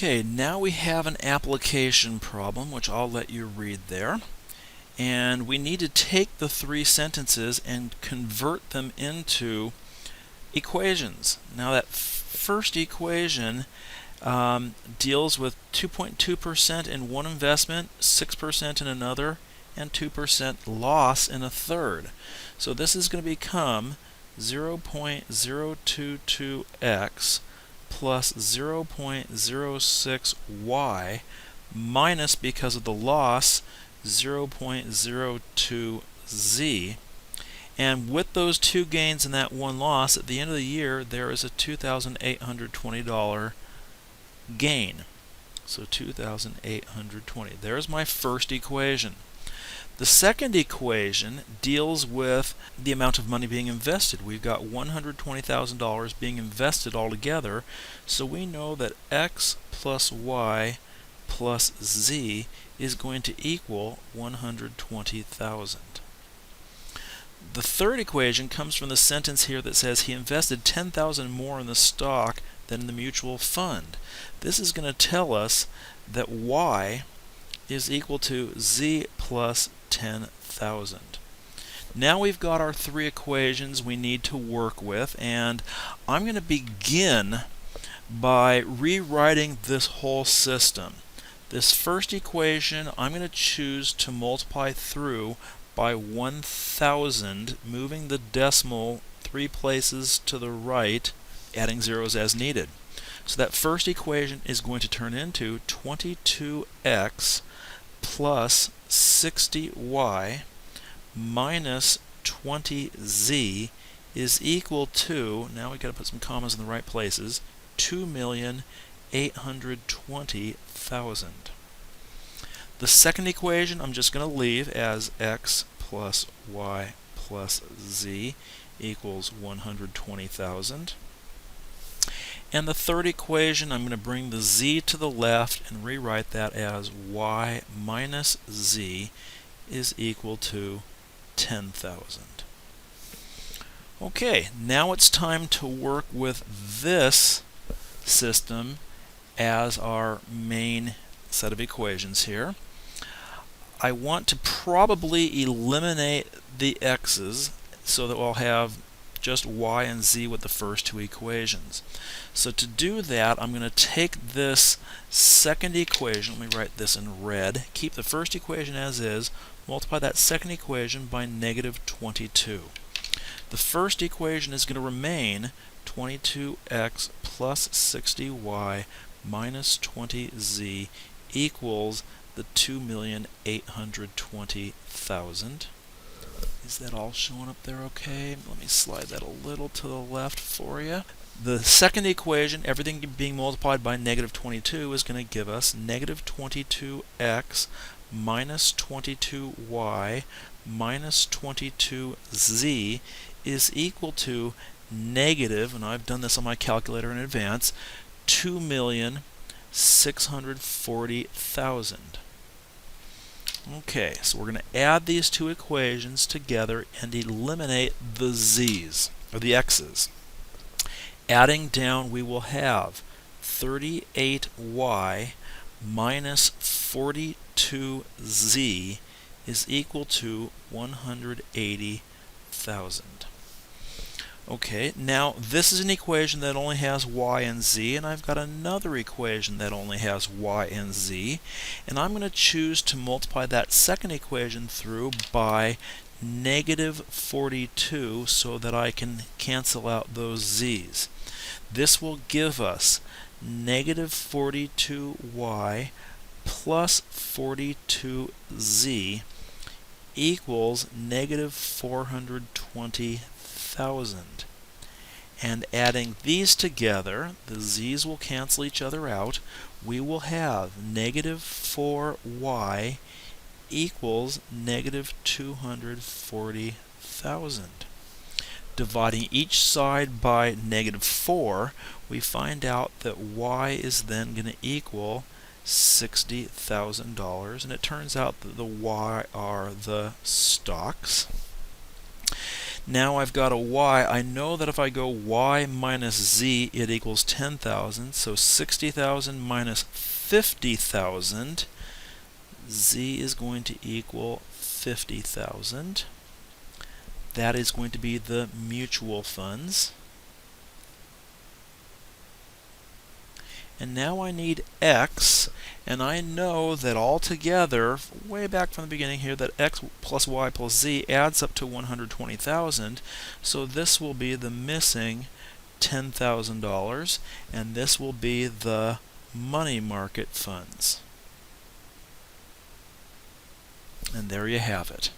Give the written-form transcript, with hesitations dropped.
Okay, now we have an application problem, which I'll let you read there. And we need to take the three sentences and convert them into equations. Now that first equation deals with 2.2% in one investment, 6% in another, and 2% loss in a third. So this is going to become 0.022x plus 0.06y minus, because of the loss, 0.02z. And with those two gains and that one loss, at the end of the year, there is a $2,820 gain. So 2,820. There's my first equation. The second equation deals with the amount of money being invested. We've got $120,000 being invested altogether, so we know that x plus y plus z is going to equal 120,000. The third equation comes from the sentence here that says he invested 10,000 more in the stock than in the mutual fund. This is going to tell us that y is equal to z plus 10,000. Now we've got our three equations we need to work with, and I'm going to begin by rewriting this whole system. This first equation I'm going to choose to multiply through by 1,000, moving the decimal 3 places to the right, adding zeros as needed. So that first equation is going to turn into 22x plus 60y minus 20z is equal to, now we've got to put some commas in the right places, 2,820,000. The second equation I'm just going to leave as x plus y plus z equals 120,000. And the third equation, I'm going to bring the z to the left and rewrite that as y minus z is equal to 10,000. Okay, now it's time to work with this system as our main set of equations here. I want to probably eliminate the x's so that we'll have just y and z with the first two equations. So to do that, I'm going to take this second equation, let me write this in red, keep the first equation as is, multiply that second equation by negative 22. The first equation is going to remain 22x plus 60y minus 20z equals the 2,820,000. Is that all showing up there okay? Let me slide that a little to the left for you. The second equation, everything being multiplied by negative 22, is going to give us negative 22x minus 22y minus 22z is equal to negative, and I've done this on my calculator in advance, 2,640,000. Okay, so we're going to add these two equations together and eliminate the z's, or the x's. Adding down, we will have 38y minus 42z is equal to 180,000. Okay, now this is an equation that only has y and z, and I've got another equation that only has y and z, and I'm going to choose to multiply that second equation through by negative 42 so that I can cancel out those z's. This will give us negative 42y plus 42z equals negative 420,000. And adding these together, the z's will cancel each other out. We will have negative 4y equals negative 240,000. Dividing each side by negative 4, we find out that y is then going to equal $60,000, and it turns out that the y are the stocks. Now I've got a y. I know that if I go y minus z, it equals 10,000. So 60,000 minus 50,000, z is going to equal 50,000. That is going to be the mutual funds. And now I need x, and I know that altogether, way back from the beginning here, that x plus y plus z adds up to 120,000. So this will be the missing $10,000, and this will be the money market funds. And there you have it.